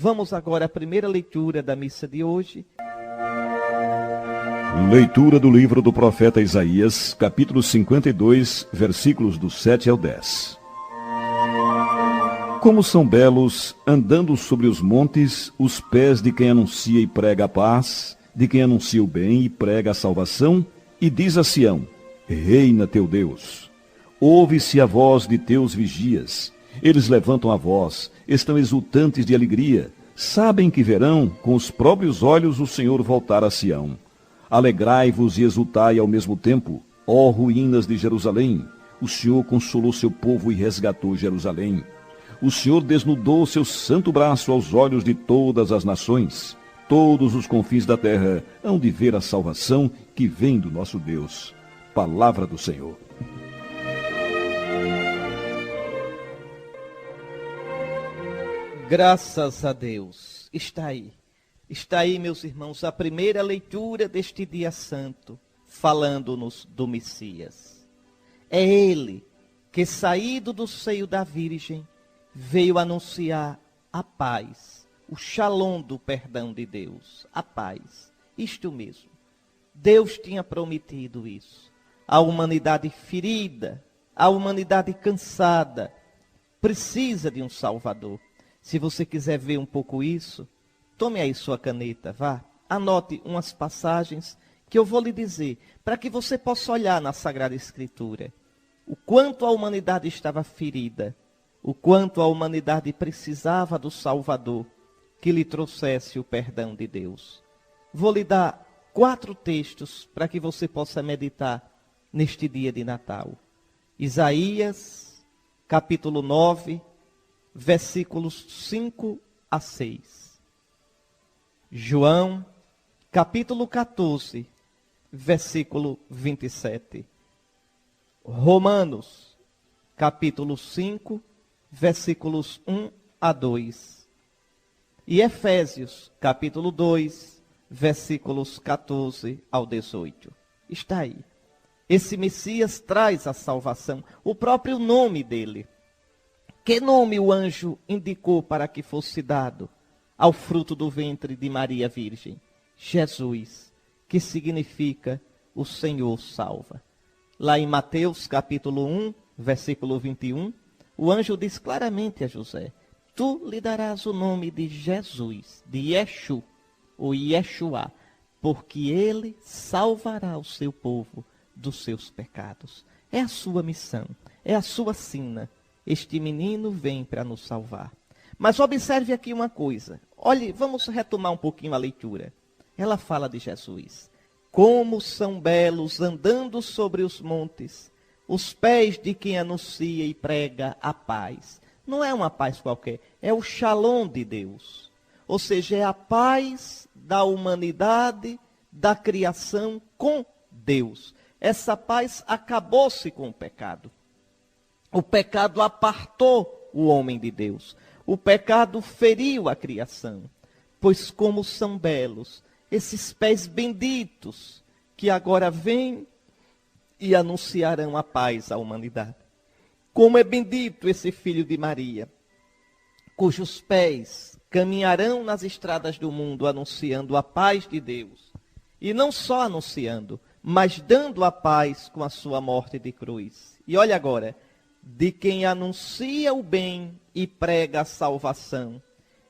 Vamos agora à primeira leitura da missa de hoje. Leitura do livro do profeta Isaías, capítulo 52, versículos do 7 ao 10. Como são belos, andando sobre os montes, os pés de quem anuncia e prega a paz, de quem anuncia o bem e prega a salvação, e diz a Sião: reina teu Deus. Ouve-se a voz de teus vigias. Eles levantam a voz, estão exultantes de alegria, sabem que verão com os próprios olhos o Senhor voltar a Sião. Alegrai-vos e exultai ao mesmo tempo, ó ruínas de Jerusalém. O Senhor consolou seu povo e resgatou Jerusalém. O Senhor desnudou seu santo braço aos olhos de todas as nações. Todos os confins da terra hão de ver a salvação que vem do nosso Deus. Palavra do Senhor. Graças a Deus. Está aí, meus irmãos, a primeira leitura deste dia santo, falando-nos do Messias. É ele que, saído do seio da Virgem, veio anunciar a paz, o shalom do perdão de Deus, a paz. Isto mesmo. Deus tinha prometido isso. A humanidade ferida, a humanidade cansada, precisa de um Salvador. Se você quiser ver um pouco isso, tome aí sua caneta, vá. Anote umas passagens que eu vou lhe dizer, para que você possa olhar na Sagrada Escritura o quanto a humanidade estava ferida, o quanto a humanidade precisava do Salvador que lhe trouxesse o perdão de Deus. Vou lhe dar 4 textos para que você possa meditar neste dia de Natal. Isaías, capítulo 9, versículos 5 a 6. João, capítulo 14, versículo 27. Romanos, capítulo 5, versículos 1 a 2. E Efésios, capítulo 2, versículos 14 ao 18. Está aí. Esse Messias traz a salvação, o próprio nome dele. Que nome o anjo indicou para que fosse dado ao fruto do ventre de Maria Virgem? Jesus, que significa o Senhor salva. Lá em Mateus capítulo 1, versículo 21, o anjo diz claramente a José: tu lhe darás o nome de Jesus, de Yeshu, ou Yeshua, porque ele salvará o seu povo dos seus pecados. É a sua missão, é a sua sina. Este menino vem para nos salvar. Mas observe aqui uma coisa. Olhe, vamos retomar um pouquinho a leitura. Ela fala de Jesus. Como são belos andando sobre os montes, os pés de quem anuncia e prega a paz. Não é uma paz qualquer, é o shalom de Deus. Ou seja, é a paz da humanidade, da criação com Deus. Essa paz acabou-se com o pecado. O pecado apartou o homem de Deus. O pecado feriu a criação. Pois como são belos esses pés benditos que agora vêm e anunciarão a paz à humanidade. Como é bendito esse filho de Maria, cujos pés caminharão nas estradas do mundo anunciando a paz de Deus. E não só anunciando, mas dando a paz com a sua morte de cruz. E olha agora, de quem anuncia o bem e prega a salvação,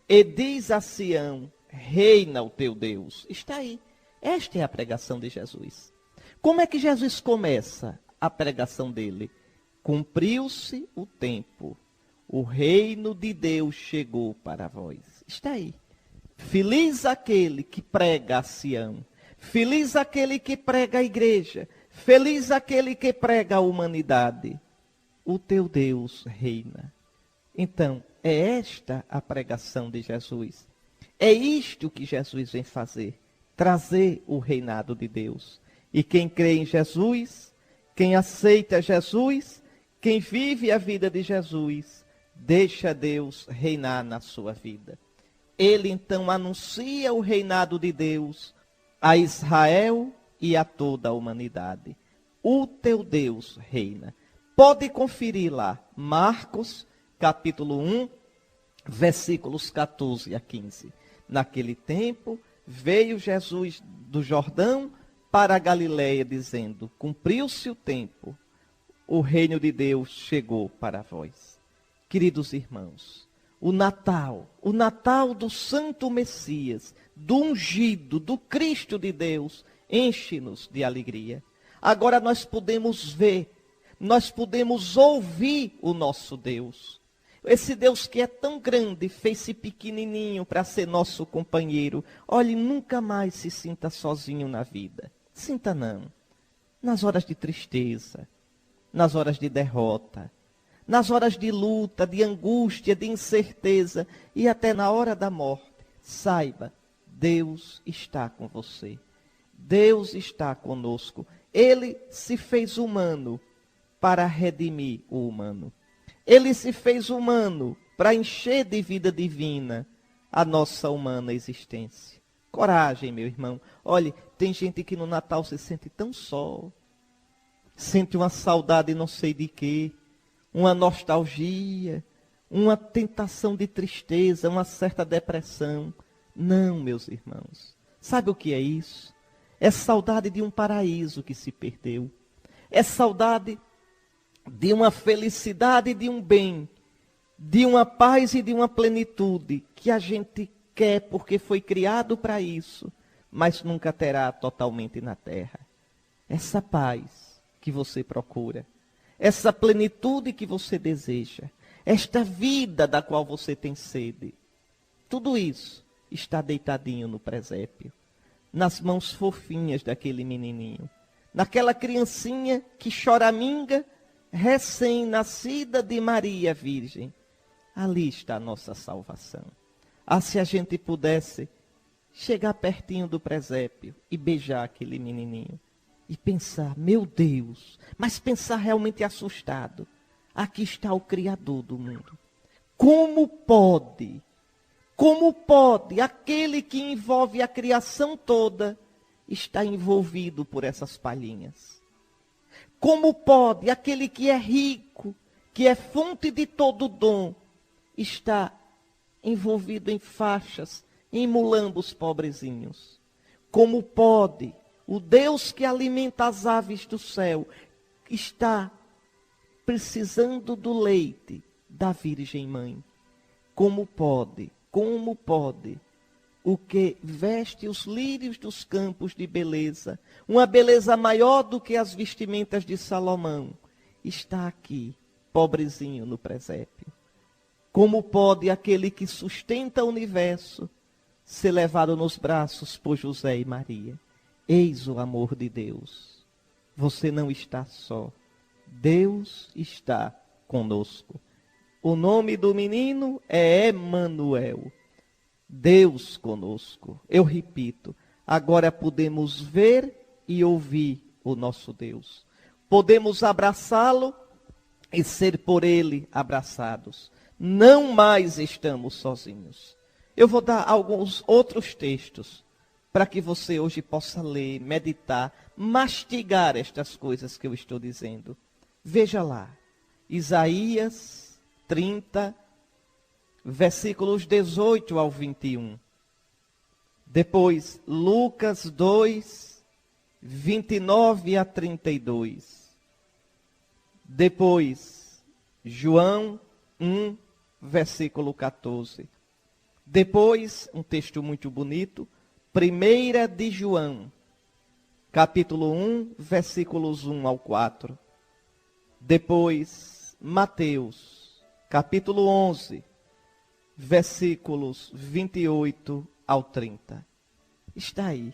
e diz a Sião: reina o teu Deus. Está aí. Esta é a pregação de Jesus. Como é que Jesus começa a pregação dele? Cumpriu-se o tempo. O reino de Deus chegou para vós. Está aí. Feliz aquele que prega a Sião. Feliz aquele que prega a igreja. Feliz aquele que prega a humanidade. O teu Deus reina. Então, é esta a pregação de Jesus. É isto que Jesus vem fazer. Trazer o reinado de Deus. E quem crê em Jesus, quem aceita Jesus, quem vive a vida de Jesus, deixa Deus reinar na sua vida. Ele então anuncia o reinado de Deus a Israel e a toda a humanidade. O teu Deus reina. Pode conferir lá, Marcos, capítulo 1, versículos 14 a 15. Naquele tempo, veio Jesus do Jordão para a Galiléia, dizendo: cumpriu-se o tempo, o reino de Deus chegou para vós. Queridos irmãos, o Natal do Santo Messias, do ungido, do Cristo de Deus, enche-nos de alegria. Agora nós podemos ver, nós podemos ouvir o nosso Deus. Esse Deus que é tão grande, fez-se pequenininho para ser nosso companheiro. Olhe, nunca mais se sinta sozinho na vida. Sinta não. Nas horas de tristeza, nas horas de derrota, nas horas de luta, de angústia, de incerteza e até na hora da morte. Saiba, Deus está com você. Deus está conosco. Ele se fez humano para redimir o humano. Ele se fez humano para encher de vida divina a nossa humana existência. Coragem, meu irmão. Olhe, tem gente que no Natal se sente tão só. Sente uma saudade não sei de quê, uma nostalgia, uma tentação de tristeza, uma certa depressão. Não, meus irmãos. Sabe o que é isso? É saudade de um paraíso que se perdeu. É saudade de uma felicidade e de um bem, de uma paz e de uma plenitude que a gente quer porque foi criado para isso, mas nunca terá totalmente na terra. Essa paz que você procura, essa plenitude que você deseja, esta vida da qual você tem sede, tudo isso está deitadinho no presépio, nas mãos fofinhas daquele menininho, naquela criancinha que choraminga, recém-nascida de Maria Virgem. Ali está a nossa salvação. Ah, se a gente pudesse chegar pertinho do presépio e beijar aquele menininho e pensar, meu Deus, mas pensar realmente assustado. Aqui está o Criador do mundo. Como pode aquele que envolve a criação toda estar envolvido por essas palhinhas? Como pode aquele que é rico, que é fonte de todo dom, estar envolvido em faixas, emulando os pobrezinhos? Como pode o Deus que alimenta as aves do céu estar precisando do leite da Virgem Mãe? Como pode o que veste os lírios dos campos de beleza, uma beleza maior do que as vestimentas de Salomão, está aqui, pobrezinho no presépio? Como pode aquele que sustenta o universo ser levado nos braços por José e Maria? Eis o amor de Deus. Você não está só. Deus está conosco. O nome do menino é Emanuel. Deus conosco. Eu repito, agora podemos ver e ouvir o nosso Deus. Podemos abraçá-lo e ser por ele abraçados. Não mais estamos sozinhos. Eu vou dar alguns outros textos para que você hoje possa ler, meditar, mastigar estas coisas que eu estou dizendo. Veja lá, Isaías 30, versículos 18 ao 21. Depois, Lucas 2, 29 a 32. Depois, João 1, versículo 14. Depois, um texto muito bonito, 1 de João, capítulo 1, versículos 1 ao 4. Depois, Mateus, capítulo 11, versículos 28 ao 30. Está aí.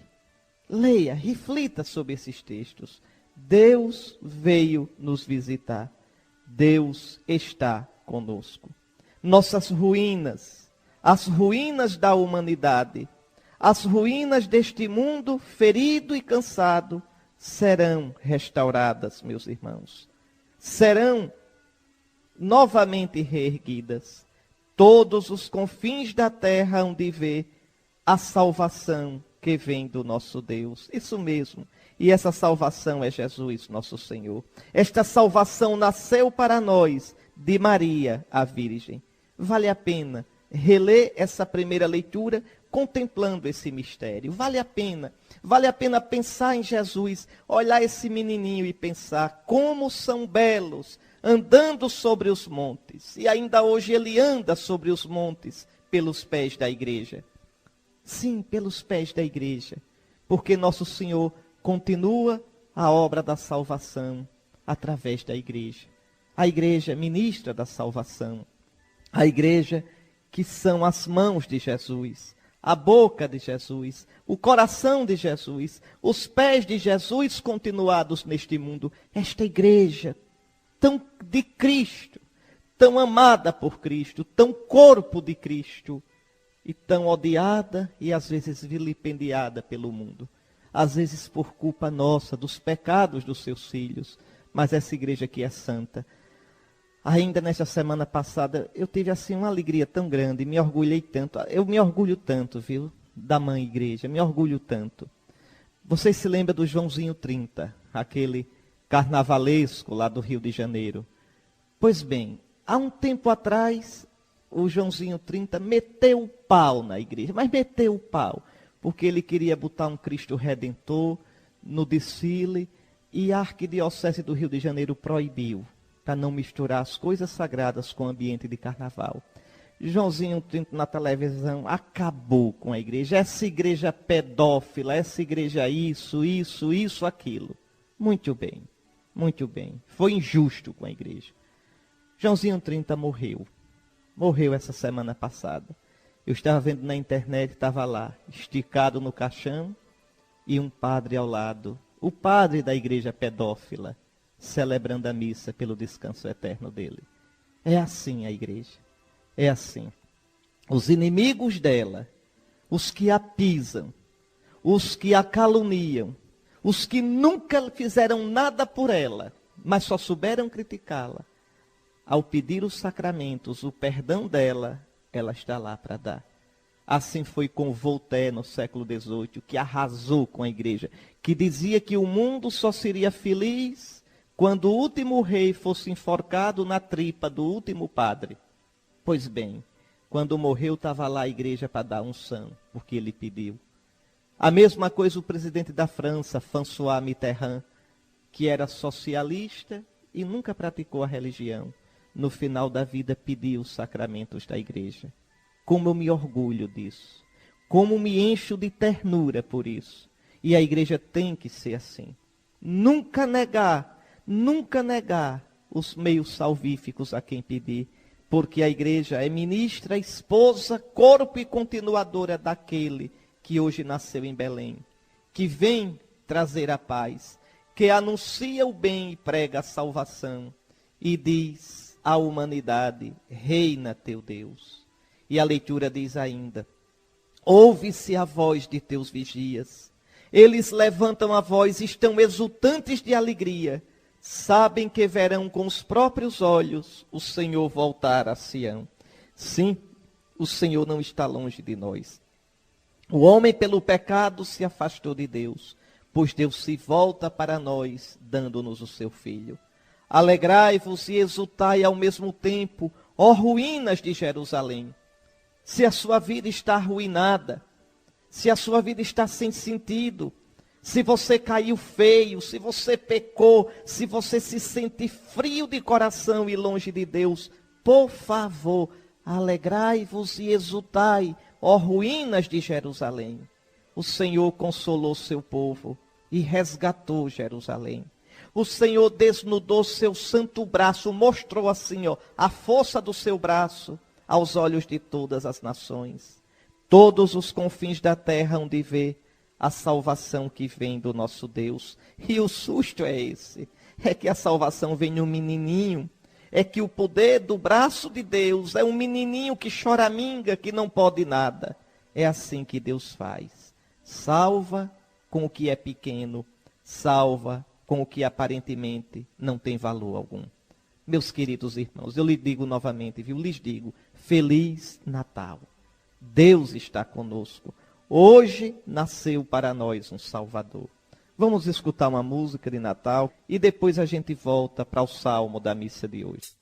Leia, reflita sobre esses textos. Deus veio nos visitar. Deus está conosco. Nossas ruínas, as ruínas da humanidade, as ruínas deste mundo ferido e cansado, serão restauradas, meus irmãos. Serão novamente reerguidas. Todos os confins da terra hão de ver a salvação que vem do nosso Deus. Isso mesmo. E essa salvação é Jesus, nosso Senhor. Esta salvação nasceu para nós de Maria, a Virgem. Vale a pena reler essa primeira leitura contemplando esse mistério. Vale a pena pensar em Jesus, olhar esse menininho e pensar como são belos, andando sobre os montes. E ainda hoje ele anda sobre os montes pelos pés da igreja. Sim, pelos pés da igreja, porque nosso Senhor continua a obra da salvação através da igreja. A igreja ministra da salvação. A igreja que são as mãos de Jesus, a boca de Jesus, o coração de Jesus, os pés de Jesus continuados neste mundo. Esta igreja tão de Cristo, tão amada por Cristo, tão corpo de Cristo, e tão odiada e às vezes vilipendiada pelo mundo. Às vezes por culpa nossa, dos pecados dos seus filhos. Mas essa igreja aqui é santa. Ainda nesta semana passada, eu tive assim uma alegria tão grande, me orgulhei tanto. Eu me orgulho tanto, viu, da mãe igreja, me orgulho tanto. Vocês se lembram do Joãozinho 30, aquele carnavalesco lá do Rio de Janeiro? Pois bem, há um tempo atrás, o Joãozinho 30 meteu o pau na igreja, mas meteu o pau, porque ele queria botar um Cristo Redentor no desfile, e a Arquidiocese do Rio de Janeiro proibiu, para não misturar as coisas sagradas com o ambiente de carnaval. Joãozinho 30 na televisão acabou com a igreja, essa igreja pedófila, essa igreja isso, aquilo. Muito bem, foi injusto com a igreja. Joãozinho 30 morreu essa semana passada. Eu estava vendo na internet, estava lá, esticado no caixão, e um padre ao lado, o padre da igreja pedófila, celebrando a missa pelo descanso eterno dele. É assim a igreja, é assim. Os inimigos dela, os que a pisam, os que a caluniam, os que nunca fizeram nada por ela, mas só souberam criticá-la, ao pedir os sacramentos, o perdão dela, ela está lá para dar. Assim foi com Voltaire no século XVIII, que arrasou com a igreja, que dizia que o mundo só seria feliz quando o último rei fosse enforcado na tripa do último padre. Pois bem, quando morreu, estava lá a igreja para dar unção, porque ele pediu. A mesma coisa o presidente da França, François Mitterrand, que era socialista e nunca praticou a religião. No final da vida pediu os sacramentos da igreja. Como eu me orgulho disso. Como me encho de ternura por isso. E a igreja tem que ser assim. Nunca negar os meios salvíficos a quem pedir. Porque a igreja é ministra, esposa, corpo e continuadora daquele que hoje nasceu em Belém. Que vem trazer a paz. Que anuncia o bem e prega a salvação. E diz à humanidade: reina teu Deus. E a leitura diz ainda: ouve-se a voz de teus vigias. Eles levantam a voz, estão exultantes de alegria. Sabem que verão com os próprios olhos o Senhor voltar a Sião. Sim, o Senhor não está longe de nós. O homem pelo pecado se afastou de Deus, pois Deus se volta para nós, dando-nos o seu Filho. Alegrai-vos e exultai ao mesmo tempo, ó ruínas de Jerusalém. Se a sua vida está arruinada, se a sua vida está sem sentido, se você caiu feio, se você pecou, se você se sente frio de coração e longe de Deus, por favor, alegrai-vos e exultai, ó ruínas de Jerusalém. O Senhor consolou seu povo e resgatou Jerusalém. O Senhor desnudou seu santo braço, mostrou assim, a força do seu braço aos olhos de todas as nações. Todos os confins da terra hão de ver a salvação que vem do nosso Deus. E o susto é esse, é que a salvação vem num menininho, é que o poder do braço de Deus é um menininho que choraminga, que não pode nada. É assim que Deus faz. Salva com o que é pequeno, salva com o que aparentemente não tem valor algum. Meus queridos irmãos, eu lhes digo novamente, lhes digo, Feliz Natal. Deus está conosco. Hoje nasceu para nós um Salvador. Vamos escutar uma música de Natal e depois a gente volta para o salmo da missa de hoje.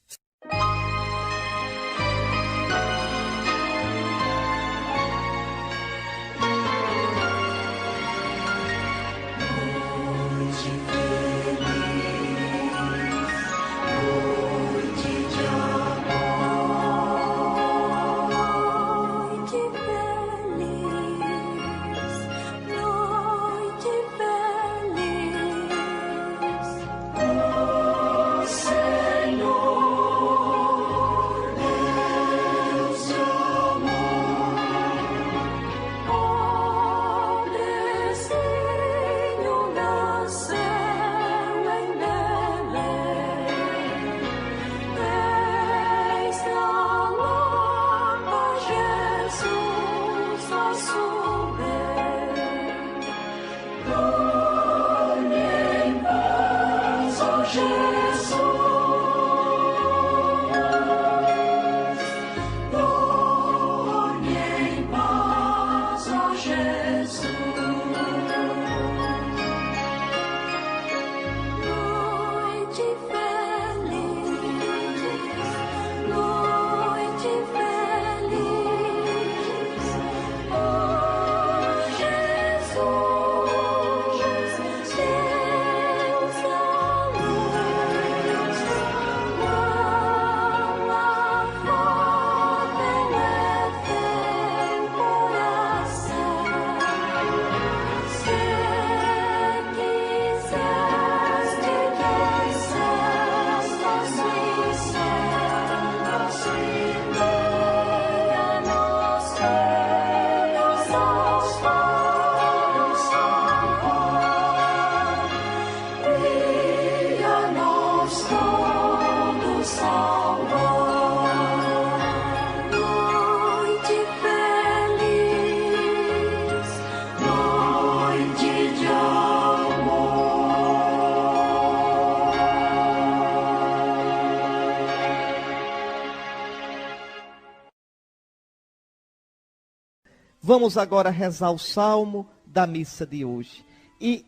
Vamos agora rezar o salmo da missa de hoje. E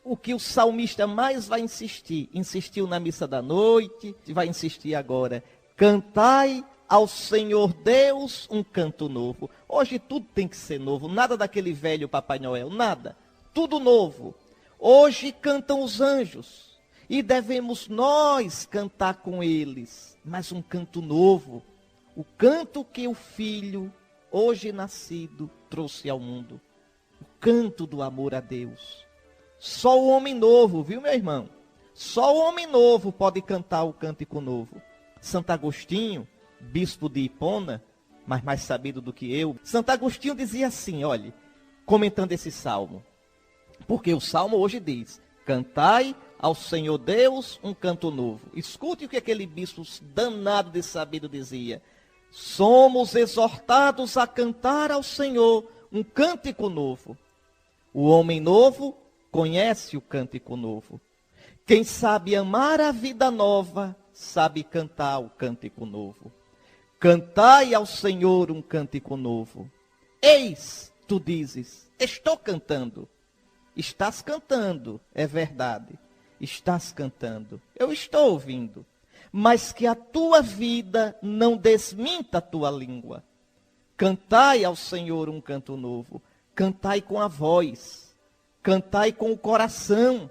o que o salmista mais vai insistir, insistiu na missa da noite, vai insistir agora: cantai ao Senhor Deus um canto novo. Hoje tudo tem que ser novo, nada daquele velho Papai Noel, nada, tudo novo. Hoje cantam os anjos e devemos nós cantar com eles, mas um canto novo, o canto que o Filho, hoje nascido, trouxe ao mundo, o canto do amor a Deus. Só o homem novo, viu, meu irmão? Só o homem novo pode cantar o cântico novo. Santo Agostinho, bispo de Hipona, mas mais sabido do que eu, Santo Agostinho dizia assim, olhe, comentando esse salmo, porque o salmo hoje diz: cantai ao Senhor Deus um canto novo. Escute o que aquele bispo danado de sabido dizia: somos exortados a cantar ao Senhor um cântico novo. O homem novo conhece o cântico novo. Quem sabe amar a vida nova, sabe cantar o cântico novo. Cantai ao Senhor um cântico novo. Eis, tu dizes, estou cantando. Estás cantando, é verdade. Estás cantando. Eu estou ouvindo. Mas que a tua vida não desminta a tua língua. Cantai ao Senhor um canto novo. Cantai com a voz. Cantai com o coração.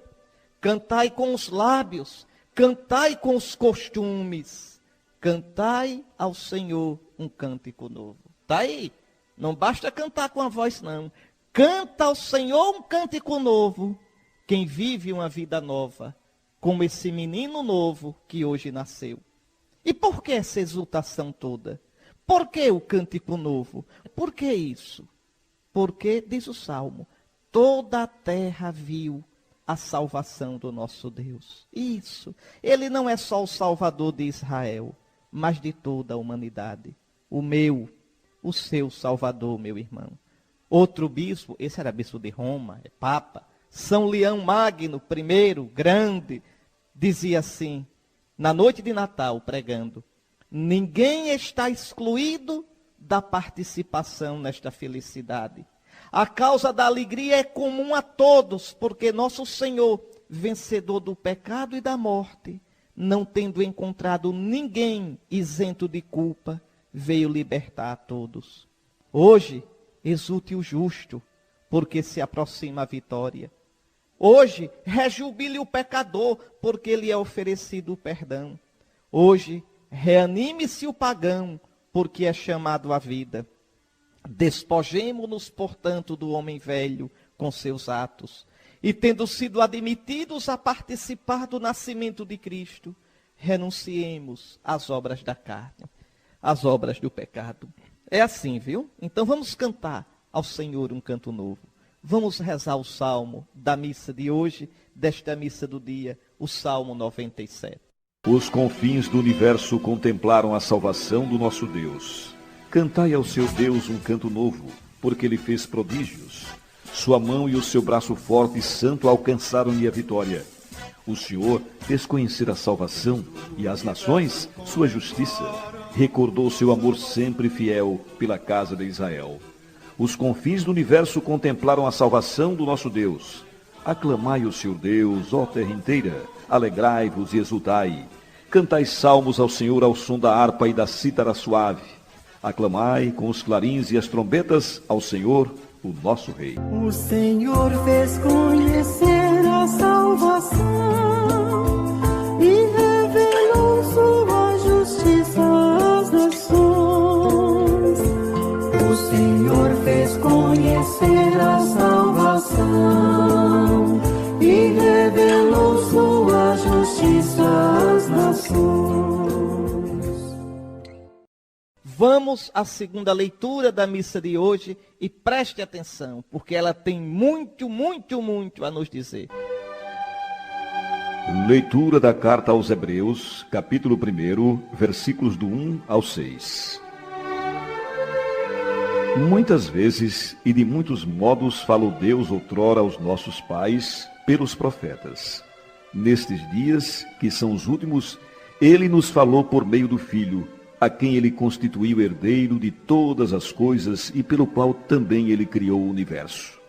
Cantai com os lábios. Cantai com os costumes. Cantai ao Senhor um cântico novo. Está aí. Não basta cantar com a voz, não. Canta ao Senhor um cântico novo. Quem vive uma vida nova, como esse menino novo que hoje nasceu. E por que essa exultação toda? Por que o cântico novo? Por que isso? Porque, diz o Salmo, toda a terra viu a salvação do nosso Deus. Isso. Ele não é só o Salvador de Israel, mas de toda a humanidade. O meu, o seu Salvador, meu irmão. Outro bispo, esse era bispo de Roma, é Papa, São Leão Magno, primeiro, grande, dizia assim, na noite de Natal, pregando: ninguém está excluído da participação nesta felicidade. A causa da alegria é comum a todos, porque nosso Senhor, vencedor do pecado e da morte, não tendo encontrado ninguém isento de culpa, veio libertar a todos. Hoje, exulte o justo, porque se aproxima a vitória. Hoje, rejubile o pecador, porque lhe é oferecido o perdão. Hoje, reanime-se o pagão, porque é chamado à vida. Despojemo-nos, portanto, do homem velho com seus atos, e tendo sido admitidos a participar do nascimento de Cristo, renunciemos às obras da carne, às obras do pecado. É assim, viu? Então vamos cantar ao Senhor um canto novo. Vamos rezar o salmo da missa de hoje, desta missa do dia, o Salmo 97. Os confins do universo contemplaram a salvação do nosso Deus. Cantai ao seu Deus um canto novo, porque ele fez prodígios. Sua mão e o seu braço forte e santo alcançaram-lhe a vitória. O Senhor fez conhecer a salvação e às nações sua justiça. Recordou seu amor sempre fiel pela casa de Israel. Os confins do universo contemplaram a salvação do nosso Deus. Aclamai o seu Deus, ó terra inteira, alegrai-vos e exultai. Cantai salmos ao Senhor ao som da harpa e da cítara suave. Aclamai com os clarins e as trombetas ao Senhor, o nosso Rei. O Senhor fez conhecer a salvação e revelou sua justiça às nações. O Senhor fez conhecer a salvação e revelou sua justiça às nações. Vamos à segunda leitura da missa de hoje e preste atenção, porque ela tem muito, muito, muito a nos dizer. Leitura da carta aos Hebreus, capítulo 1, versículos do 1 ao 6. Muitas vezes e de muitos modos falou Deus outrora aos nossos pais pelos profetas. Nestes dias, que são os últimos, ele nos falou por meio do Filho, a quem ele constituiu herdeiro de todas as coisas e pelo qual também ele criou o universo.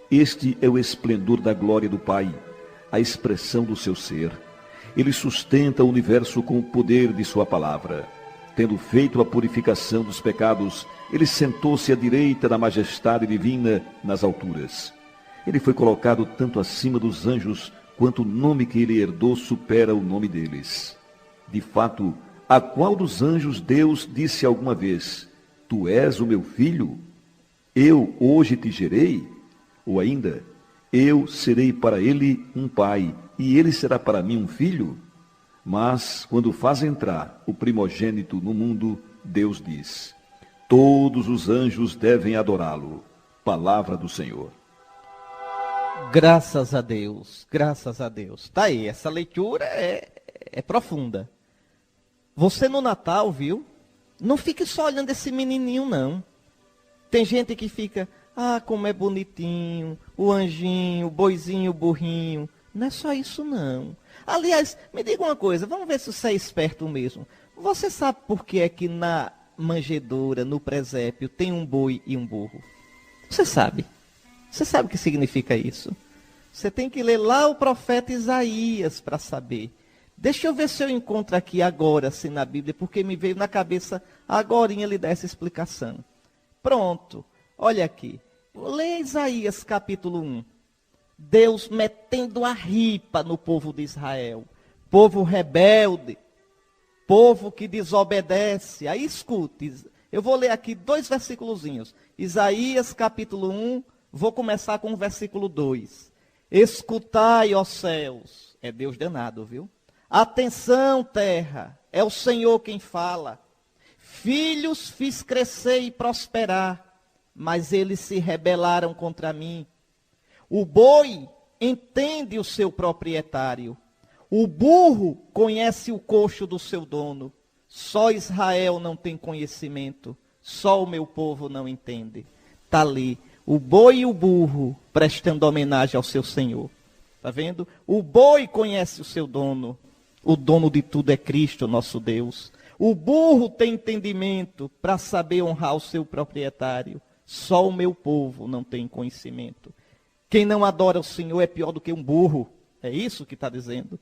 Este é o esplendor da glória do Pai, a expressão do seu ser. Ele sustenta o universo com o poder de sua palavra. Tendo feito a purificação dos pecados, ele sentou-se à direita da majestade divina nas alturas. Ele foi colocado tanto acima dos anjos, quanto o nome que ele herdou supera o nome deles. De fato, a qual dos anjos Deus disse alguma vez: Tu és o meu filho? Eu hoje te gerei? Ou ainda, eu serei para ele um pai, e ele será para mim um filho? Mas, quando faz entrar o primogênito no mundo, Deus diz: Todos os anjos devem adorá-lo. Palavra do Senhor. Graças a Deus, graças a Deus. Tá aí, essa leitura é profunda. Você no Natal, viu? Não fique só olhando esse menininho, não. Tem gente que fica, como é bonitinho, o anjinho, o boizinho, o burrinho. Não é só isso, não. Aliás, me diga uma coisa, vamos ver se você é esperto mesmo. Você sabe por que é que na manjedoura, no presépio, tem um boi e um burro? Você sabe? Você sabe o que significa isso? Você tem que ler lá o profeta Isaías para saber. Deixa eu ver se eu encontro aqui agora, assim, na Bíblia, porque me veio na cabeça agorinha lhe dar essa explicação. Pronto, olha aqui. Lê Isaías capítulo 1. Deus metendo a ripa no povo de Israel. Povo rebelde. Povo que desobedece. Aí escute. Eu vou ler aqui 2 versículozinhos. Isaías capítulo 1, vou começar com o versículo 2. Escutai, ó céus. É Deus danado, viu? Atenção, terra, é o Senhor quem fala. Filhos fiz crescer e prosperar, mas eles se rebelaram contra mim. O boi entende o seu proprietário. O burro conhece o coxo do seu dono. Só Israel não tem conhecimento. Só o meu povo não entende. Está ali, o boi e o burro prestando homenagem ao seu Senhor. Está vendo? O boi conhece o seu dono. O dono de tudo é Cristo, nosso Deus. O burro tem entendimento para saber honrar o seu proprietário. Só o meu povo não tem conhecimento. Quem não adora o Senhor é pior do que um burro. É isso que está dizendo.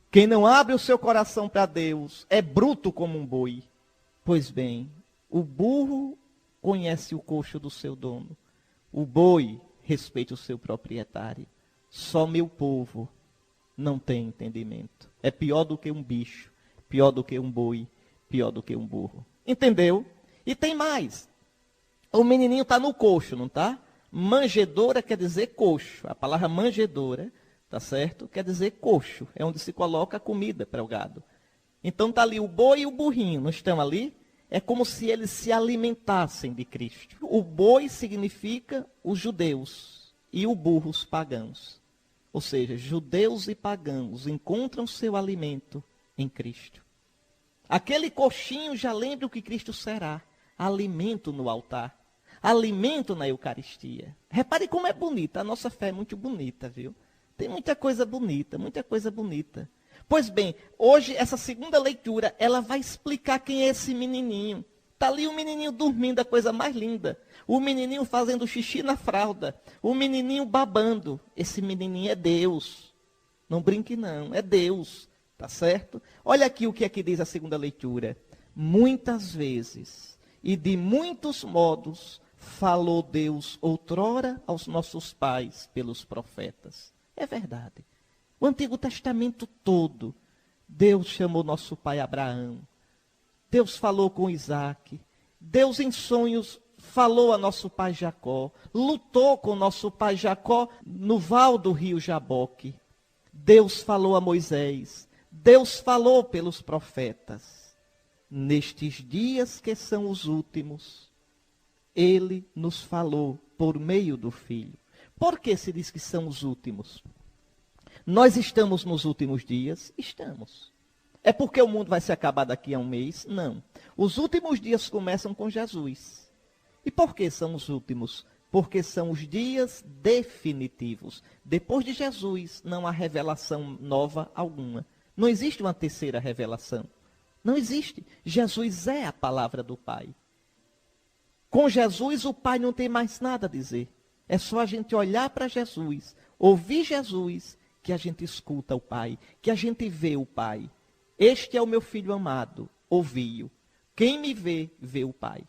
Quem não abre o seu coração para Deus é bruto como um boi. Pois bem, o burro conhece o coxo do seu dono. O boi respeita o seu proprietário. Só meu povo não tem entendimento. É pior do que um bicho, pior do que um boi, pior do que um burro. Entendeu? E tem mais. O menininho está no coxo, não está? Manjedoura quer dizer coxo. A palavra manjedoura, tá certo? Quer dizer coxo. É onde se coloca a comida para o gado. Então está ali o boi e o burrinho, não estão ali? É como se eles se alimentassem de Cristo. O boi significa os judeus e o burro os pagãos. Ou seja, judeus e pagãos encontram seu alimento em Cristo. Aquele coxinho já lembra o que Cristo será. Alimento no altar. Alimento na Eucaristia. Repare como é bonita. A nossa fé é muito bonita, viu? Tem muita coisa bonita, muita coisa bonita. Pois bem, hoje essa segunda leitura, ela vai explicar quem é esse menininho. Está ali o menininho dormindo, a coisa mais linda. O menininho fazendo xixi na fralda. O menininho babando. Esse menininho é Deus. Não brinque não, é Deus. Tá certo? Olha aqui o que é que diz a segunda leitura. Muitas vezes e de muitos modos falou Deus outrora aos nossos pais pelos profetas. É verdade. O Antigo Testamento todo, Deus chamou nosso pai Abraão. Deus falou com Isaac. Deus em sonhos falou a nosso pai Jacó. Lutou com nosso pai Jacó no val do rio Jaboque. Deus falou a Moisés. Deus falou pelos profetas. Nestes dias que são os últimos, Ele nos falou por meio do Filho. Por que se diz que são os últimos? Nós estamos nos últimos dias? Estamos. É porque o mundo vai se acabar daqui a um mês? Não. Os últimos dias começam com Jesus. E por que são os últimos? Porque são os dias definitivos. Depois de Jesus, não há revelação nova alguma. Não existe uma terceira revelação. Não existe. Jesus é a palavra do Pai. Com Jesus, o Pai não tem mais nada a dizer. É só a gente olhar para Jesus, ouvir Jesus, que a gente escuta o Pai, que a gente vê o Pai. Este é o meu filho amado, ouvi-o. Quem me vê, vê o Pai.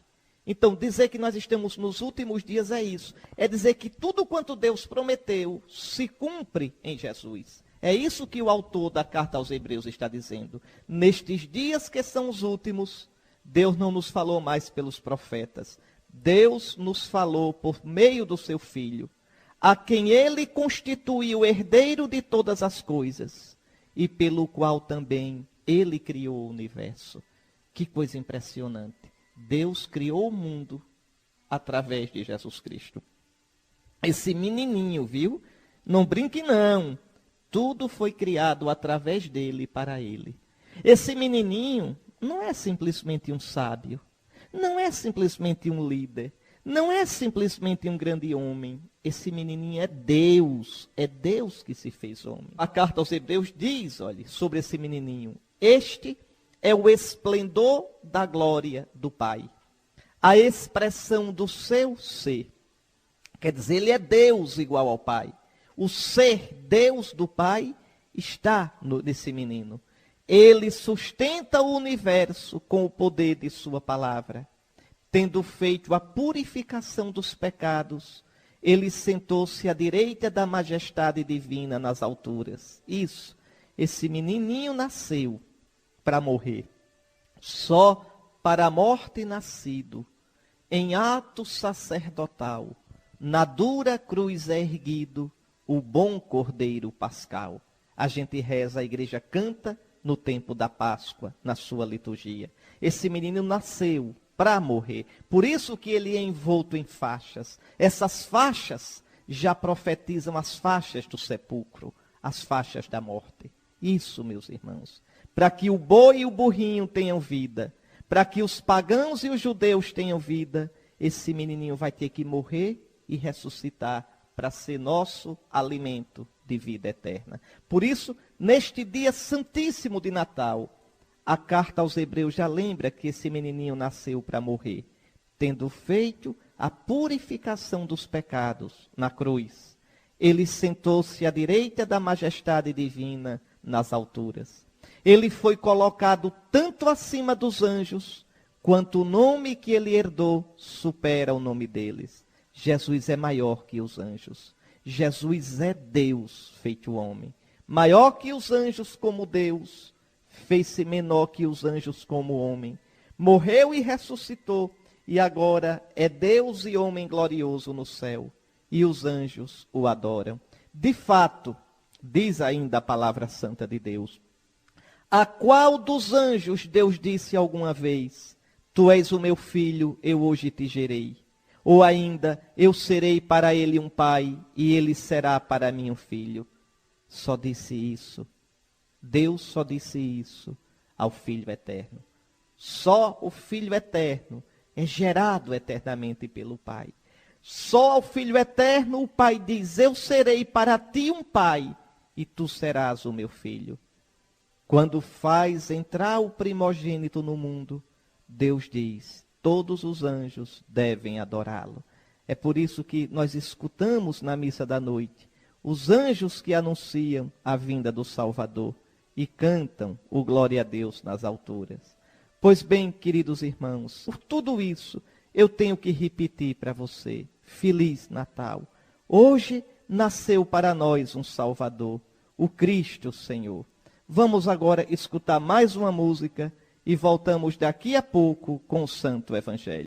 Então, dizer que nós estamos nos últimos dias é isso. É dizer que tudo quanto Deus prometeu se cumpre em Jesus. É isso que o autor da carta aos Hebreus está dizendo. Nestes dias que são os últimos, Deus não nos falou mais pelos profetas. Deus nos falou por meio do seu Filho, a quem ele constitui o herdeiro de todas as coisas, e pelo qual também ele criou o universo. Que coisa impressionante. Deus criou o mundo através de Jesus Cristo. Esse menininho, viu? Não brinque não. Tudo foi criado através dele e para ele. Esse menininho não é simplesmente um sábio. Não é simplesmente um líder. Não é simplesmente um grande homem. Esse menininho é Deus. É Deus que se fez homem. A carta aos Hebreus diz, olha, sobre esse menininho. Este é o esplendor da glória do Pai. A expressão do seu ser. Quer dizer, ele é Deus igual ao Pai. O ser Deus do Pai está nesse menino. Ele sustenta o universo com o poder de sua palavra. Tendo feito a purificação dos pecados, ele sentou-se à direita da majestade divina nas alturas. Isso, esse menininho nasceu para morrer. Só para a morte nascido, em ato sacerdotal, na dura cruz erguido, o bom Cordeiro Pascal. A gente reza, a igreja canta no tempo da Páscoa, na sua liturgia. Esse menino nasceu para morrer. Por isso que ele é envolto em faixas. Essas faixas já profetizam as faixas do sepulcro, as faixas da morte. Isso, meus irmãos. Para que o boi e o burrinho tenham vida, para que os pagãos e os judeus tenham vida, esse menininho vai ter que morrer e ressuscitar para ser nosso alimento de vida eterna. Por isso, neste dia santíssimo de Natal, a carta aos Hebreus já lembra que esse menininho nasceu para morrer, tendo feito a purificação dos pecados na cruz. Ele sentou-se à direita da majestade divina nas alturas. Ele foi colocado tanto acima dos anjos, quanto o nome que ele herdou supera o nome deles. Jesus é maior que os anjos. Jesus é Deus feito homem. Maior que os anjos como Deus, fez-se menor que os anjos como homem. Morreu e ressuscitou, e agora é Deus e homem glorioso no céu. E os anjos o adoram. De fato, diz ainda a palavra santa de Deus, a qual dos anjos Deus disse alguma vez, tu és o meu filho, eu hoje te gerei. Ou ainda, eu serei para ele um pai, e ele será para mim um filho. Só disse isso. Deus só disse isso ao Filho Eterno. Só o Filho Eterno é gerado eternamente pelo Pai. Só ao Filho Eterno o Pai diz, eu serei para ti um pai, e tu serás o meu filho. Quando faz entrar o primogênito no mundo, Deus diz, todos os anjos devem adorá-lo. É por isso que nós escutamos na missa da noite os anjos que anunciam a vinda do Salvador e cantam o glória a Deus nas alturas. Pois bem, queridos irmãos, por tudo isso eu tenho que repetir para você, Feliz Natal. Hoje nasceu para nós um Salvador, o Cristo Senhor. Vamos agora escutar mais uma música e voltamos daqui a pouco com o Santo Evangelho.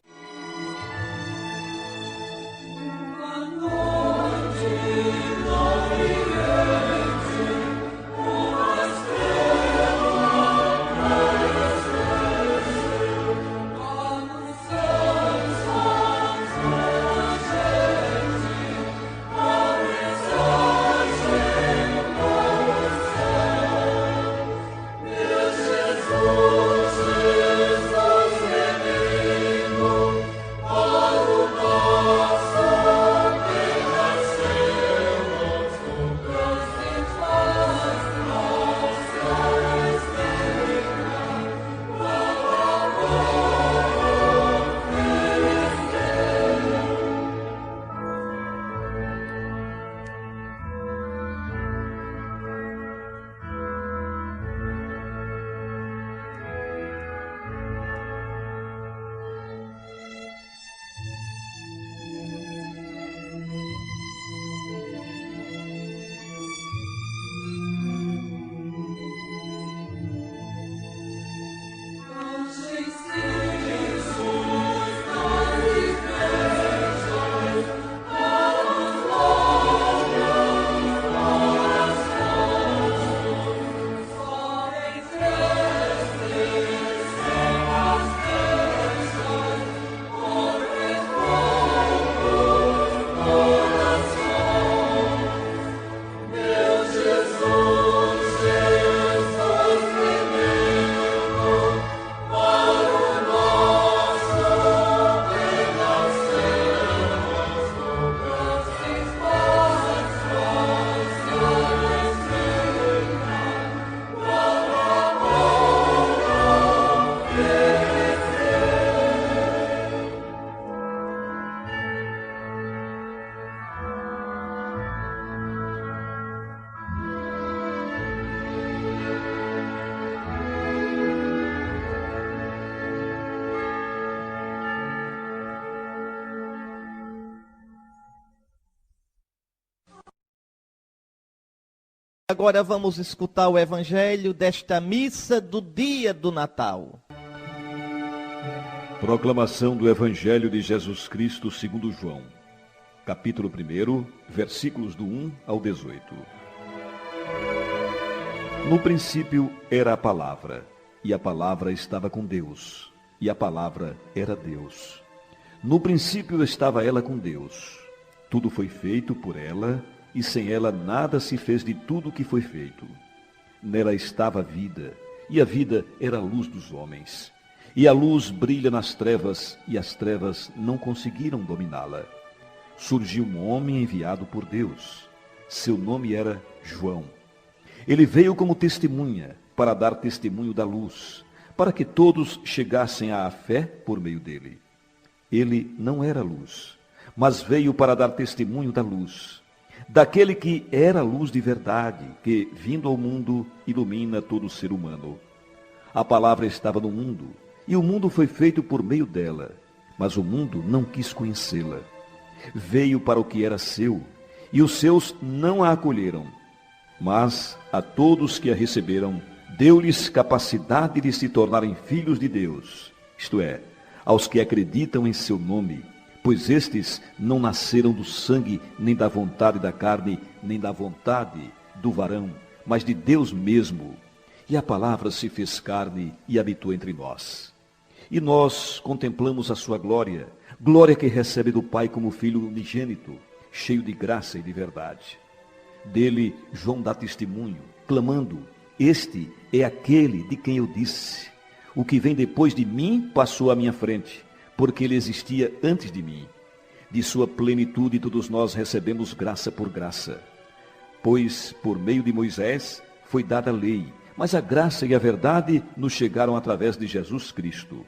Agora vamos escutar o evangelho desta missa do dia do Natal. Proclamação do Evangelho de Jesus Cristo segundo João, capítulo 1, versículos do 1 ao 18. No princípio era a palavra, e a palavra estava com Deus, e a palavra era Deus. No princípio estava ela com Deus. Tudo foi feito por ela, e sem ela nada se fez de tudo que foi feito. Nela estava a vida, e a vida era a luz dos homens. E a luz brilha nas trevas, e as trevas não conseguiram dominá-la. Surgiu um homem enviado por Deus. Seu nome era João. Ele veio como testemunha, para dar testemunho da luz, para que todos chegassem à fé por meio dele. Ele não era luz, mas veio para dar testemunho da luz, daquele que era a luz de verdade, que, vindo ao mundo, ilumina todo ser humano. A palavra estava no mundo, e o mundo foi feito por meio dela, mas o mundo não quis conhecê-la. Veio para o que era seu, e os seus não a acolheram. Mas a todos que a receberam, deu-lhes capacidade de se tornarem filhos de Deus, isto é, aos que acreditam em seu nome, pois estes não nasceram do sangue, nem da vontade da carne, nem da vontade do varão, mas de Deus mesmo. E a palavra se fez carne e habitou entre nós. E nós contemplamos a sua glória, glória que recebe do Pai como Filho unigênito, cheio de graça e de verdade. Dele João dá testemunho, clamando: este é aquele de quem eu disse: o que vem depois de mim passou à minha frente, porque ele existia antes de mim. De sua plenitude todos nós recebemos graça por graça. Pois por meio de Moisés foi dada a lei, mas a graça e a verdade nos chegaram através de Jesus Cristo.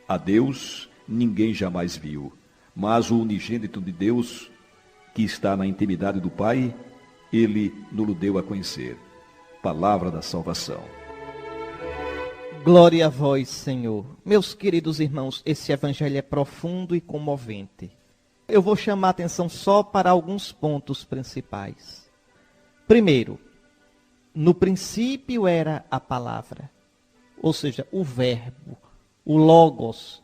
A Deus ninguém jamais viu, mas o unigênito de Deus, que está na intimidade do Pai, ele nos deu a conhecer. Palavra da salvação. Glória a vós, Senhor. Meus queridos irmãos, esse evangelho é profundo e comovente. Eu vou chamar a atenção só para alguns pontos principais. Primeiro, no princípio era a palavra, ou seja, o verbo, o logos.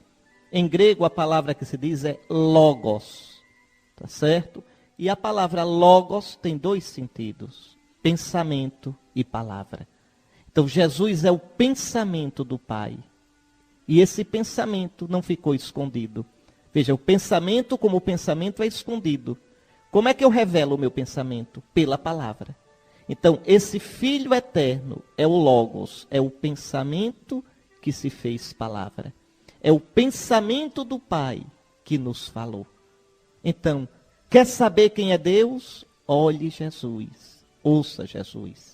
Em grego a palavra que se diz é logos, tá certo? E a palavra logos tem dois sentidos: pensamento e palavra. Então Jesus é o pensamento do Pai. E esse pensamento não ficou escondido. Veja, o pensamento como o pensamento é escondido. Como é que eu revelo o meu pensamento? Pela palavra. Então, esse Filho eterno é o Logos, é o pensamento que se fez palavra. É o pensamento do Pai que nos falou. Então, quer saber quem é Deus? Olhe Jesus, ouça Jesus.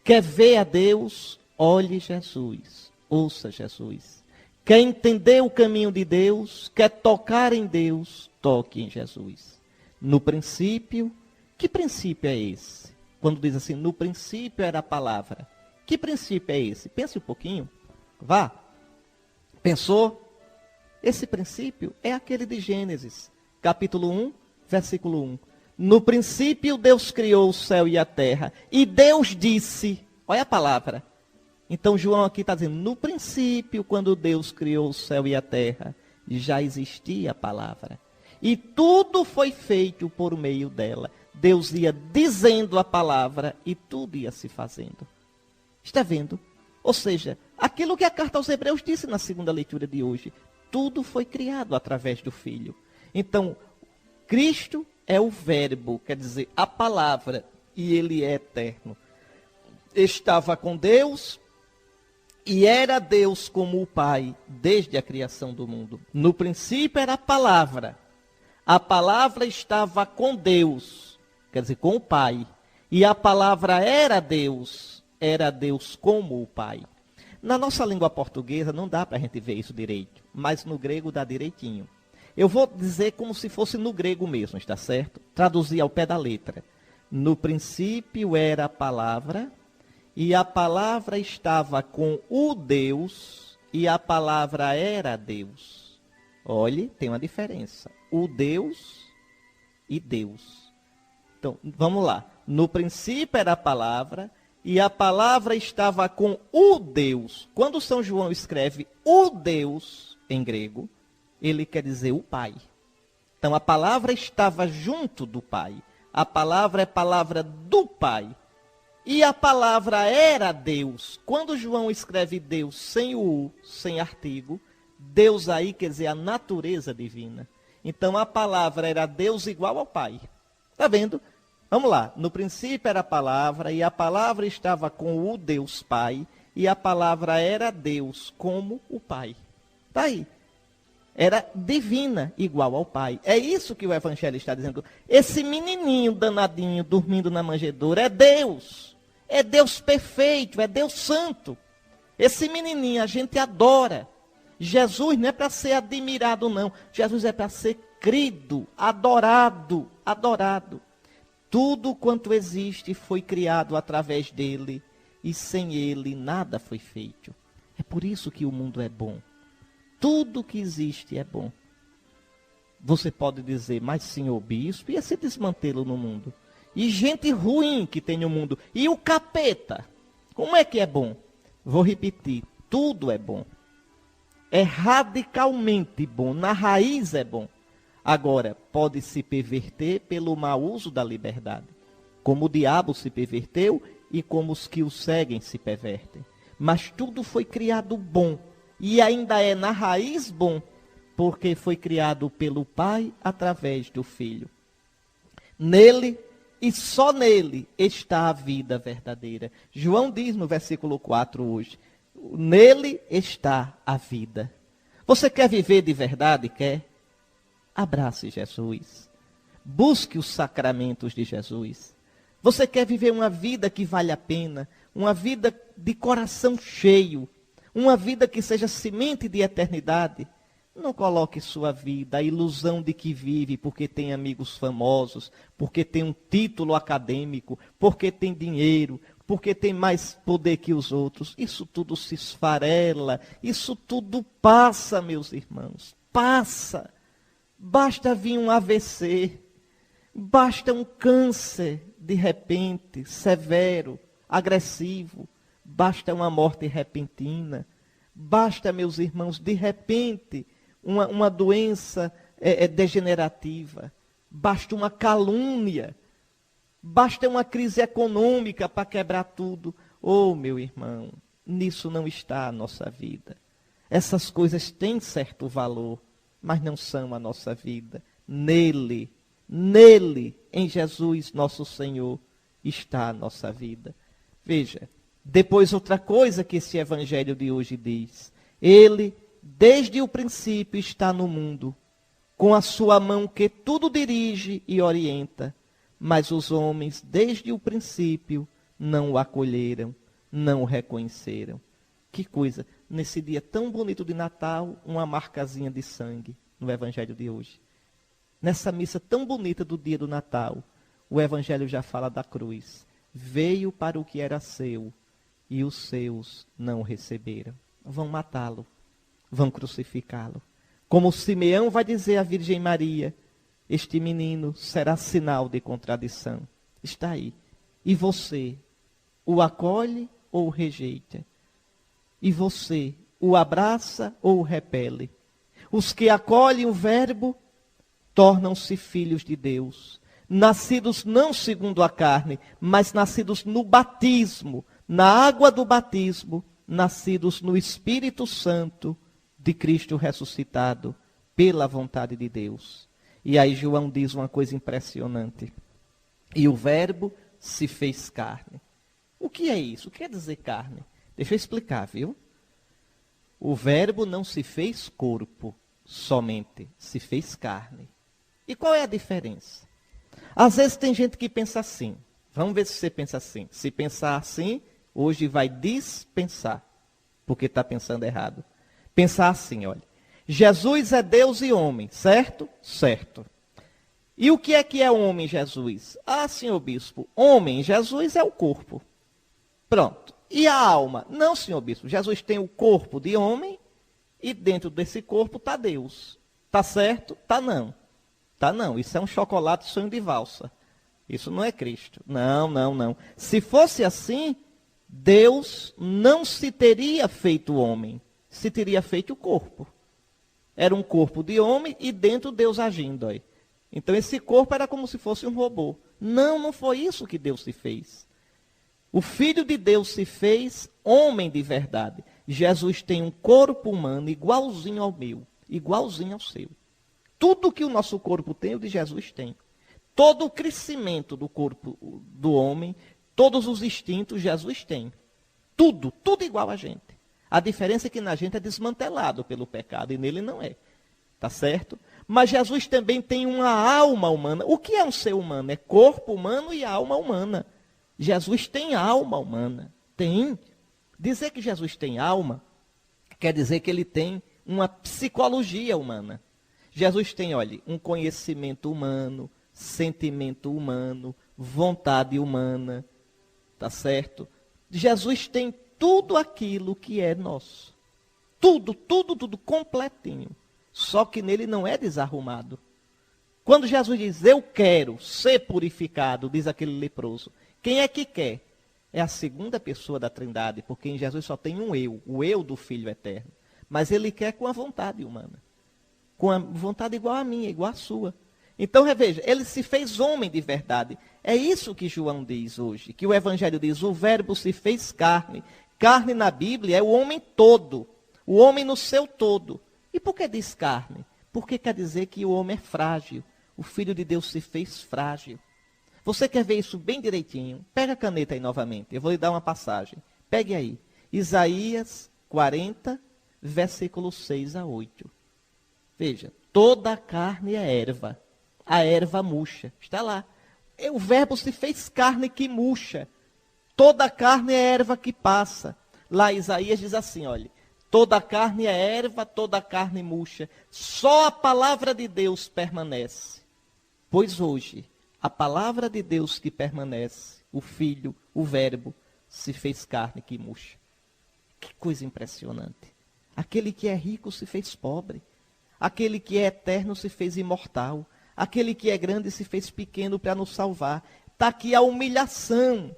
Quer ver a Deus? Olhe Jesus, ouça Jesus. Quer entender o caminho de Deus? Quer tocar em Deus? Toque em Jesus. No princípio, que princípio é esse? Quando diz assim, no princípio era a palavra. Que princípio é esse? Pense um pouquinho. Vá. Pensou? Esse princípio é aquele de Gênesis, capítulo 1, versículo 1. No princípio Deus criou o céu e a terra. E Deus disse, olha a palavra. Então João aqui está dizendo, no princípio, quando Deus criou o céu e a terra, já existia a palavra. E tudo foi feito por meio dela. Deus ia dizendo a palavra e tudo ia se fazendo. Está vendo? Ou seja, aquilo que a carta aos Hebreus disse na segunda leitura de hoje, tudo foi criado através do Filho. Então, Cristo é o verbo, quer dizer, a palavra, e ele é eterno. Estava com Deus e era Deus como o Pai desde a criação do mundo. No princípio era a palavra estava com Deus, quer dizer, com o Pai. E a palavra era Deus como o Pai. Na nossa língua portuguesa não dá para a gente ver isso direito, mas no grego dá direitinho. Eu vou dizer como se fosse no grego mesmo, está certo? Traduzir ao pé da letra. No princípio era a palavra, e a palavra estava com o Deus, e a palavra era Deus. Olhe, tem uma diferença. O Deus e Deus. Então, vamos lá. No princípio era a palavra, e a palavra estava com o Deus. Quando São João escreve o Deus em grego, ele quer dizer o Pai. Então a palavra estava junto do Pai. A palavra é palavra do Pai. E a palavra era Deus. Quando João escreve Deus sem o U, sem artigo, Deus aí quer dizer a natureza divina. Então a palavra era Deus igual ao Pai. Está vendo? Vamos lá. No princípio era a palavra, e a palavra estava com o Deus Pai, e a palavra era Deus como o Pai. Está aí. Era divina, igual ao Pai. É isso que o Evangelho está dizendo. Esse menininho danadinho dormindo na manjedoura é Deus. É Deus perfeito, é Deus santo. Esse menininho a gente adora. Jesus não é para ser admirado, não. Jesus é para ser crido, adorado, adorado. Tudo quanto existe foi criado através dele, e sem ele nada foi feito. É por isso que o mundo é bom. Tudo que existe é bom. Você pode dizer, mas senhor bispo, e esse desmantelo no mundo? E gente ruim que tem no mundo? E o capeta? Como é que é bom? Vou repetir, tudo é bom. É radicalmente bom, na raiz é bom. Agora, pode se perverter pelo mau uso da liberdade, como o diabo se perverteu e como os que o seguem se pervertem. Mas tudo foi criado bom, e ainda é na raiz bom, porque foi criado pelo Pai através do Filho. Nele e só nele está a vida verdadeira. João diz no versículo 4 hoje, nele está a vida. Você quer viver de verdade? Quer? Abrace Jesus. Busque os sacramentos de Jesus. Você quer viver uma vida que vale a pena? Uma vida de coração cheio? Uma vida que seja semente de eternidade? Não coloque sua vida, a ilusão de que vive porque tem amigos famosos, porque tem um título acadêmico, porque tem dinheiro, porque tem mais poder que os outros. Isso tudo se esfarela, isso tudo passa, meus irmãos, passa. Basta vir um AVC, basta um câncer de repente, severo, agressivo, basta uma morte repentina, basta, meus irmãos, de repente, uma doença degenerativa, basta uma calúnia, basta uma crise econômica para quebrar tudo. Oh, meu irmão, nisso não está a nossa vida. Essas coisas têm certo valor, mas não são a nossa vida. Nele, em Jesus nosso Senhor, está a nossa vida. Veja, depois outra coisa que esse evangelho de hoje diz. Ele, desde o princípio, está no mundo, com a sua mão que tudo dirige e orienta. Mas os homens, desde o princípio, não o acolheram, não o reconheceram. Que coisa, nesse dia tão bonito de Natal, uma marcazinha de sangue no evangelho de hoje. Nessa missa tão bonita do dia do Natal, o evangelho já fala da cruz. Veio para o que era seu, e os seus não o receberam. Vão matá-lo, vão crucificá-lo. Como Simeão vai dizer à Virgem Maria, este menino será sinal de contradição. Está aí. E você o acolhe ou o rejeita? E você o abraça ou o repele? Os que acolhem o Verbo tornam-se filhos de Deus, nascidos não segundo a carne, mas nascidos no batismo, na água do batismo, nascidos no Espírito Santo de Cristo ressuscitado, pela vontade de Deus. E aí João diz uma coisa impressionante. E o Verbo se fez carne. O que é isso? O que quer dizer carne? Deixa eu explicar, viu? O Verbo não se fez corpo somente, se fez carne. E qual é a diferença? Às vezes tem gente que pensa assim. Vamos ver se você pensa assim. Se pensar assim, hoje vai dispensar, porque está pensando errado. Pensar assim, olha. Jesus é Deus e homem, certo? Certo. E o que é homem, Jesus? Ah, senhor bispo, homem, Jesus é o corpo. Pronto. E a alma? Não, senhor bispo, Jesus tem o corpo de homem e dentro desse corpo está Deus. Está certo? Está não. Tá não, isso é um chocolate sonho de valsa. Isso não é Cristo. Não, não, não. Se fosse assim, Deus não se teria feito homem, se teria feito o corpo. Era um corpo de homem e dentro Deus agindo aí. Então esse corpo era como se fosse um robô. Não, não foi isso que Deus se fez. O Filho de Deus se fez homem de verdade. Jesus tem um corpo humano igualzinho ao meu, igualzinho ao seu. Tudo que o nosso corpo tem, o de Jesus tem. Todo o crescimento do corpo do homem, todos os instintos, Jesus tem. Tudo, tudo igual a gente. A diferença é que na gente é desmantelado pelo pecado e nele não é. Tá certo? Mas Jesus também tem uma alma humana. O que é um ser humano? É corpo humano e alma humana. Jesus tem alma humana. Tem. Dizer que Jesus tem alma quer dizer que ele tem uma psicologia humana. Jesus tem, olha, um conhecimento humano, sentimento humano, vontade humana. Tá certo? Jesus tem tudo aquilo que é nosso. Tudo, tudo, tudo completinho. Só que nele não é desarrumado. Quando Jesus diz, eu quero ser purificado, diz aquele leproso. Quem é que quer? É a segunda pessoa da Trindade, porque em Jesus só tem um eu, o eu do Filho eterno. Mas ele quer com a vontade humana. Com a vontade igual a minha, igual a sua. Então, reveja, ele se fez homem de verdade. É isso que João diz hoje, que o Evangelho diz, o verbo se fez carne. Carne na Bíblia é o homem todo, o homem no seu todo. E por que diz carne? Porque quer dizer que o homem é frágil. O Filho de Deus se fez frágil. Você quer ver isso bem direitinho? Pega a caneta aí novamente, eu vou lhe dar uma passagem. Pegue aí, Isaías 40, versículos 6 a 8. Veja, toda a carne é erva, a erva murcha. Está lá. O verbo se fez carne que murcha. Toda a carne é erva que passa. Lá Isaías diz assim, olha, toda a carne é erva, toda a carne murcha. Só a palavra de Deus permanece. Pois hoje, a palavra de Deus que permanece, o Filho, o Verbo, se fez carne que murcha. Que coisa impressionante. Aquele que é rico se fez pobre. Aquele que é eterno se fez imortal. Aquele que é grande se fez pequeno para nos salvar. Está aqui a humilhação,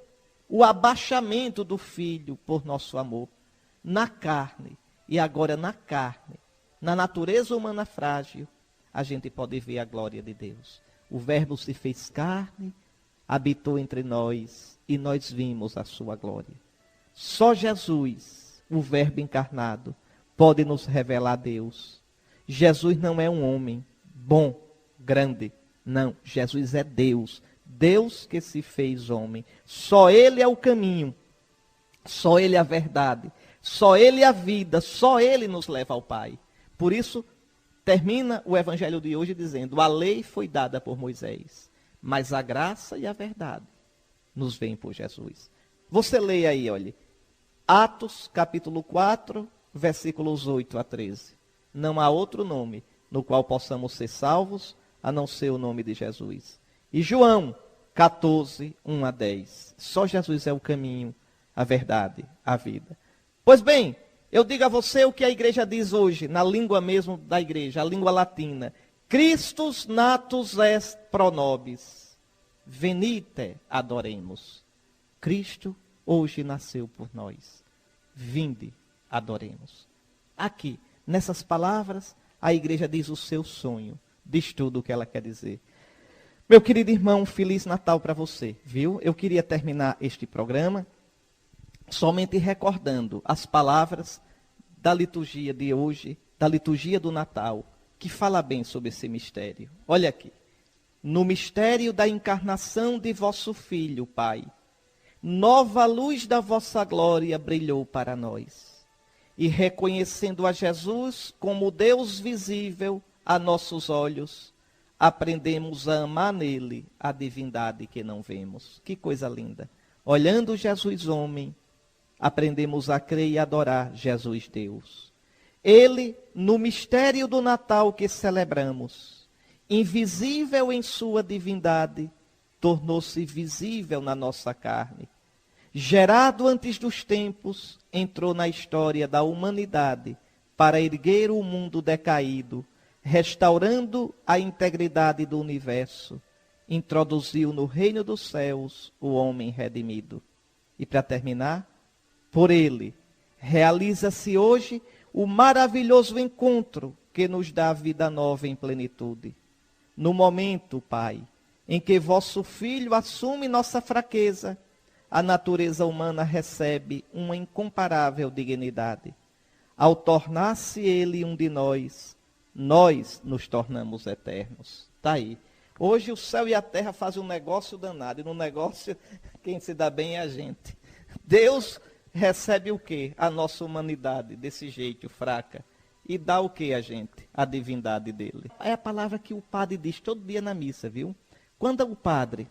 o abaixamento do Filho por nosso amor. Na carne, e agora na carne, na natureza humana frágil, a gente pode ver a glória de Deus. O Verbo se fez carne, habitou entre nós, e nós vimos a sua glória. Só Jesus, o Verbo encarnado, pode nos revelar a Deus. Jesus não é um homem bom, grande. Não, Jesus é Deus. Deus que se fez homem. Só Ele é o caminho. Só Ele é a verdade. Só Ele é a vida. Só Ele nos leva ao Pai. Por isso, termina o evangelho de hoje dizendo, a lei foi dada por Moisés, mas a graça e a verdade nos vêm por Jesus. Você lê aí, olha, Atos capítulo 4, versículos 8 a 13. Não há outro nome no qual possamos ser salvos, a não ser o nome de Jesus. E João 14, 1 a 10. Só Jesus é o caminho, a verdade, a vida. Pois bem, eu digo a você o que a igreja diz hoje, na língua mesmo da igreja, a língua latina. Christus natus est pro nobis. Venite adoremos. Cristo hoje nasceu por nós. Vinde, adoremos. Aqui, nessas palavras, a igreja diz o seu sonho, diz tudo o que ela quer dizer. Meu querido irmão, Feliz Natal para você, viu? Eu queria terminar este programa somente recordando as palavras da liturgia de hoje, da liturgia do Natal, que fala bem sobre esse mistério. Olha aqui. No mistério da encarnação de vosso Filho, Pai, nova luz da vossa glória brilhou para nós. E reconhecendo a Jesus como Deus visível a nossos olhos, aprendemos a amar nele a divindade que não vemos. Que coisa linda. Olhando Jesus homem, aprendemos a crer e adorar Jesus Deus. Ele, no mistério do Natal que celebramos, invisível em sua divindade, tornou-se visível na nossa carne. Gerado antes dos tempos, entrou na história da humanidade para erguer o mundo decaído, restaurando a integridade do universo. introduziu no reino dos céus o homem redimido. E para terminar, por ele realiza-se hoje o maravilhoso encontro que nos dá vida nova em plenitude. No momento, Pai, em que vosso Filho assume nossa fraqueza, a natureza humana recebe uma incomparável dignidade. Ao tornar-se ele um de nós nos tornamos eternos. Está aí. Hoje o céu e a terra fazem um negócio danado, e no negócio quem se dá bem é a gente. Deus recebe o quê? A nossa humanidade, desse jeito, fraca. E dá o quê a gente? A divindade dele. É a palavra que o padre diz todo dia na missa, viu? Quando o padre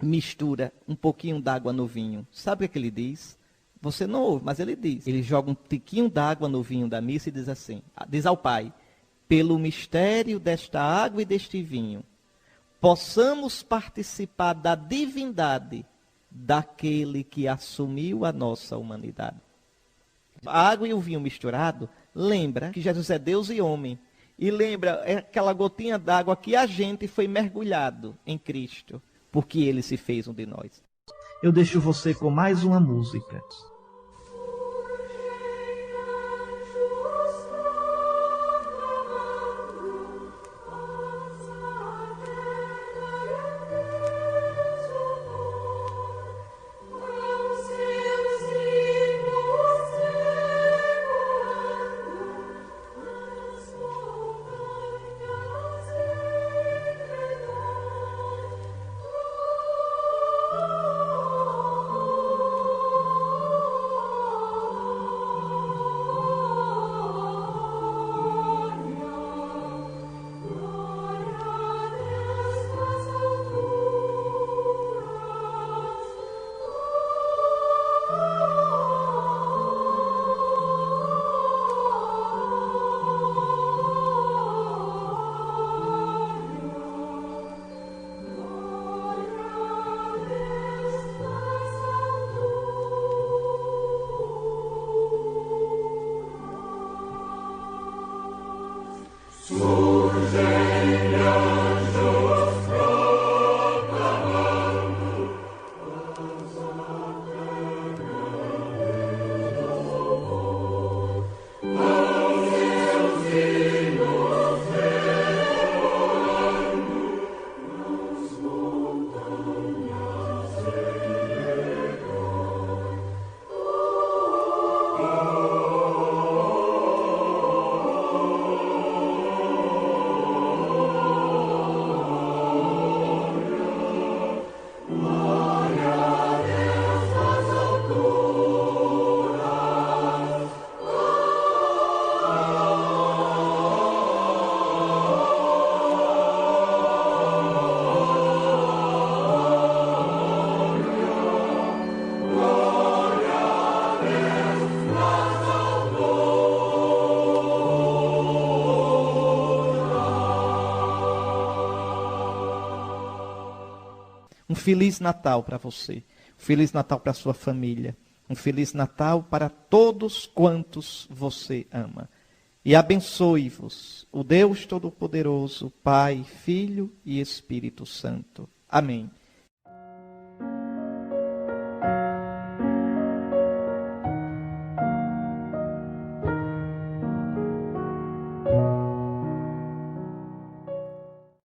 mistura um pouquinho d'água no vinho, sabe o que ele diz? Você não ouve, mas ele diz. Ele joga um tiquinho d'água no vinho da missa e diz assim, diz ao Pai, pelo mistério desta água e deste vinho, possamos participar da divindade daquele que assumiu a nossa humanidade. A água e o vinho misturado lembra que Jesus é Deus e homem. E lembra aquela gotinha d'água que a gente foi mergulhado em Cristo, porque ele se fez um de nós. Eu deixo você com mais uma música. Um Feliz Natal para você, um Feliz Natal para a sua família, um Feliz Natal para todos quantos você ama. E abençoe-vos o Deus Todo-Poderoso, Pai, Filho e Espírito Santo. Amém.